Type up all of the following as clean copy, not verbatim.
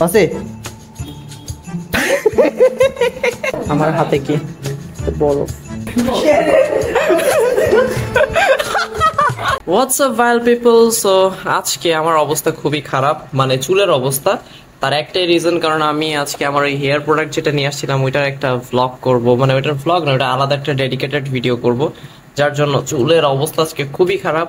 আছে আমার হাতে কি বরফ। হোয়াটস আপ ভাইল পিপল। সো আজকে আমার অবস্থা খুবই খারাপ, মানে চুলের অবস্থা। তার একটাই রিজন, কারণ আমি আজকে আমার ওই হেয়ার প্রোডাক্ট যেটা নিয়ে আসছিলাম ওইটার একটা ভ্লগ করব, মানে ওইটার ভ্লগ না, ওইটা আলাদা একটা ডেডিকেটেড ভিডিও করব, যার জন্য চুলের অবস্থা আজকে খুবই খারাপ।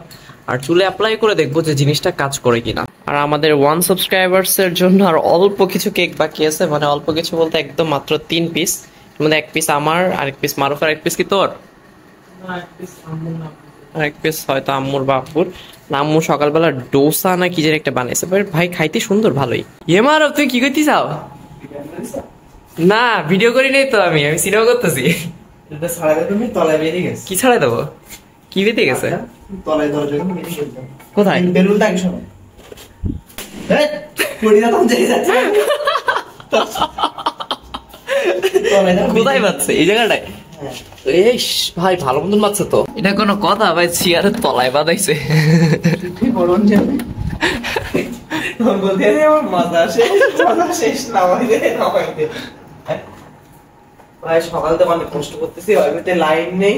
আর চুলে অ্যাপ্লাই করে দেখবো যে জিনিসটা কাজ করে কিনা। আর আমাদের 1 সাবস্ক্রাইবার্স এর জন্য আর অল্প কিছু কেক বাকি আছে, মানে অল্প কিছু বলতে একদম মাত্র 3 পিস, মানে 1 পিস আমার, আরেক পিস মারুফের, 1 পিস কি তোর, আরেক পিস হয়তো আম্মুর বা আব্বুর। আম্মু সকালবেলা ডোসা না কি যেন একটা বানাইছে, ভাই খাইতে সুন্দর ভালোই। মারো তুই কি করতে চাও? না ভিডিও করি নাই তো, আমি সিনেমা করতেছি। কি ছাড়াই দেবো? কি বেঁধে গেছে? কোথায়? কোথায় বাজছে? এই জায়গাটায়? ভাই ভালো মতন বাজছে তো। এটা কোনো কথা ভাই? চেয়ারের তলায় বাঁধাইছে। সকাল থেকে অনেক কষ্ট করতেছি, লাইন নেই।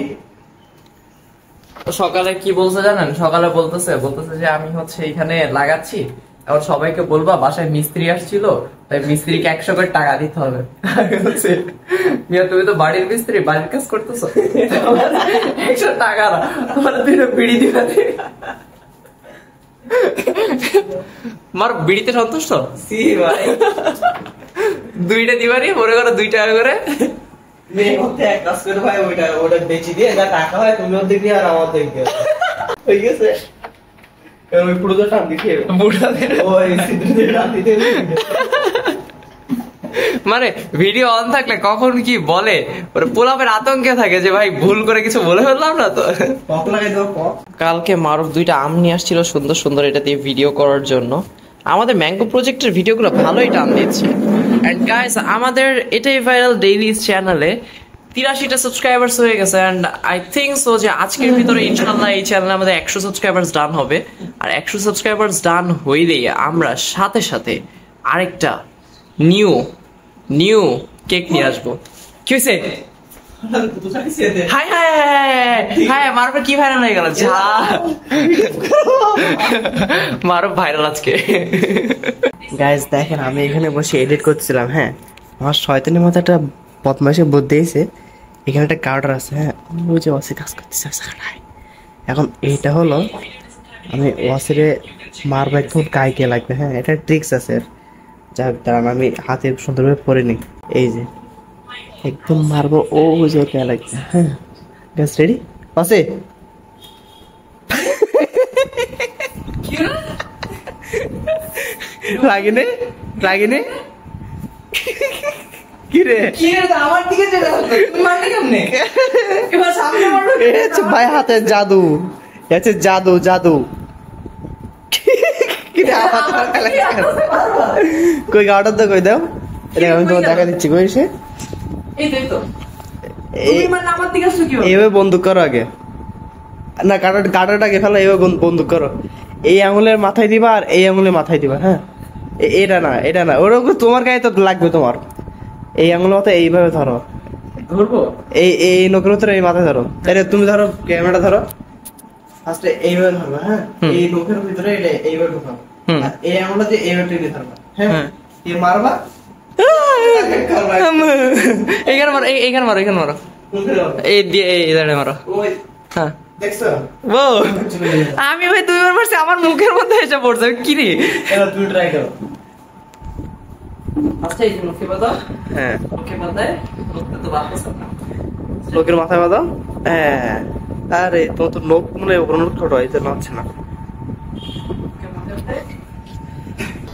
সকালে কি বলছে জানেন? সকালে বলতেছে যে আমি হচ্ছে এখানে লাগাচ্ছি, এখন সবাইকে বলবা বাসায় মিস্ত্রি আসছিল, তাই মিস্ত্রিকে 100 করে টাকা দিতে হবে। তুমি তো বাড়ির মিস্ত্রি, বাড়ির কাজ করতেছো, 100 টাকা না, তোমার 2টা বিড়ি দিবা। মার বিড়িতে সন্তুষ্ট? ভাই 2টা দিবারই, মনে করো 2 টাকা করে। এক কাজ করে ভাই, ওটা বেচি দিয়ে যা টাকা হয় তুমি অর্ধেক দিয়ে আর আমার অর্ধেক দিয়ে, হয়ে গেছে। মানে ভিডিও অন থাকলে কখন কি বলে ওরা পোলাপের আতঙ্কে থাকে যে ভাই ভুল করে কিছু বলে ফেললাম না তো। কালকে মারুফ 2টা আম নিয়ে আসছিল সুন্দর সুন্দর, এটা দিয়ে ভিডিও করার জন্য। আমাদের ম্যাঙ্গো প্রজেক্টের ভিডিওগুলো ভালোই টান দিচ্ছে। এন্ড গাইস, আমাদের এটাই ভাইরাল ডেইলি চ্যানেলে 83টা সাবস্ক্রাইবার্স হয়ে গেছে। এন্ড আই থিঙ্ক সো যে আজকের ভিতরে ইনশাআল্লাহ এই চ্যানেলে আমাদের 100 সাবস্ক্রাইবার্স ডান হবে। আর 100 সাবস্ক্রাইবার্স ডান হইলেই আমরা সাথে সাথে আরেকটা নিউ কেক নিয়ে আসবো। কি হয়েছে? হাই হাই হাই, মারুফ কি ভাইরাল হয়ে গেল? যা মারুফ ভাইরাল আজকে। গাইস দেখেন, আমি এখানে বসে এডিট করছিলাম। হ্যাঁ, আমার শয়তানের মতো একটা বদমাইশে বুদ্ধি দিয়েছে। এখানে একটা কার্ডার আছে, হ্যাঁ, ওই যে ওয়াসি কাজ করতেছে। এখন এইটা হলো আমি ওয়াসিরে মারবো একদম গায়ে লাগবে। হ্যাঁ, এটা ট্রিক্স আছে। যাক দাঁড়ান, আমি হাতে সুন্দরভাবে পরে নিই। এই যে একদম মারবো, ও যে গায়ে লাগবে। হ্যাঁ গ্যাস রেডি আছে? লাগেনে কি রে? আমার দিকে ভাই হাতে জাদু, জাদু জাদু। কই গাড়ার তো কই দাও, আমি তোমার দেখা দিচ্ছি। কই সে? এইভাবে বন্দুক করো আগে, না কাটাটাকে ফেলো, এইভাবে বন্দুক করো। এই আঙুলের মাথায় দিবা আর এই আঙুলের মাথায় দিবা। হ্যাঁ, এটা না ওরকম তোমার গায়ে তো লাগবে। তোমার এই আঙুলের মাথায় এইভাবে ধরো, ধরবো এই নখের ভিতরে এই মাথায় ধরো। তাহলে তুমি ধরো, ক্যামেরাটা ধরো, ফার্স্টে এইভাবে ধরবা। হ্যাঁ, এই নখের ভিতরে এটা এইভাবে ঢোকাবো, এই আঙুলটা দিয়ে এইভাবে টেনে ধরবা। হ্যাঁ, এই মারবা, এইখানে মারো, এই দিয়ে এই জায়গায় মারো। হ্যাঁ দেখছো? আমি ভাই 2বার মারছি, আমার মুখের মধ্যে এসে পড়ছে। কি রে, তুমি ট্রাই করো। আচ্ছা, এই মুখে বাঁধো। হ্যাঁ, মুখে বাঁধে, মুখটা তো বাঁধছে না, লোকের মাথায় বাঁধো। হ্যাঁ, আরে তোমার তো লোক মনে হয় ওপর ছোট হয়েছে, নাচছে না।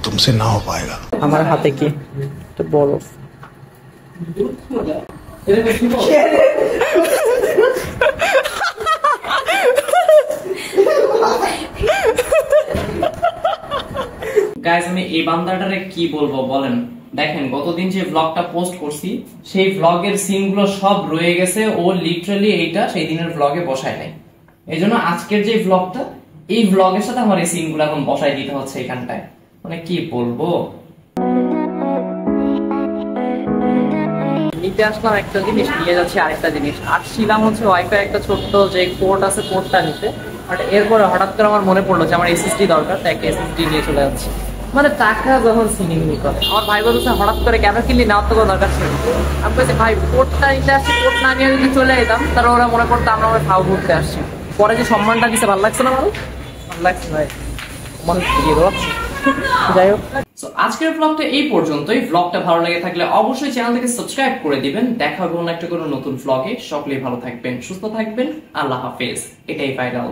तुमसे ना हो पाएगा। আমার হাতে কি বরফ। গাইস, আমি এই বান্দাটারে কি বলবো বলেন? দেখেন, গতদিন যে ব্লগটা পোস্ট করছি সেই ব্লগের সিনগুলো সব রয়ে গেছে। ও লিটারালি এইটা সেই দিনের ব্লগে বসায় নাই। এইজন্য আজকের যে ব্লগটা, এই ব্লগের সাথে আমার এই সিনগুলো এখন বসায় দিতে হচ্ছে এখানটায়। মানে কি বলবো। নিতে আসলাম একটা জিনিস, নিয়ে যাচ্ছি আরেকটা জিনিস। আসছিলাম হচ্ছে ওয়াইফাই একটা ছোট্ট যে পোর্ট আছে পোর্টটা নিতে, বাট এরপরে হঠাৎ করে আমার মনে পড়লো যে আমার এসএসডি দরকার, তাই একটা এসএসডি নিয়ে চলে যাচ্ছি। মানে টাকা যখন সিনিমি করে, আমার ভাই বলছে হঠাৎ করে কেন কিনলি, না তো কোনো দরকার ছিল। আমি বলছি ভাই পোর্টটা নিতে আসছি, পোর্ট না নিয়ে যদি চলে যেতাম তাহলে ওরা মনে করতো আমরা ওরা খাও ঘুরতে আসছি। পরে যে সম্মানটা দিছে ভালো লাগছে না, ভালো লাগছে ভাই, মনে দিয়ে দেওয়া। যাই হোক, তো আজকের ব্লগটা এই পর্যন্তই। ব্লগটা ভালো লেগে থাকলে অবশ্যই চ্যানেলটাকে সাবস্ক্রাইব করে দিবেন। দেখা হবে অন্য একটা কোনো নতুন ব্লগে। সকলেই ভালো থাকবেন, সুস্থ থাকবেন। আল্লাহ হাফেজ। এটাই ফাইনাল।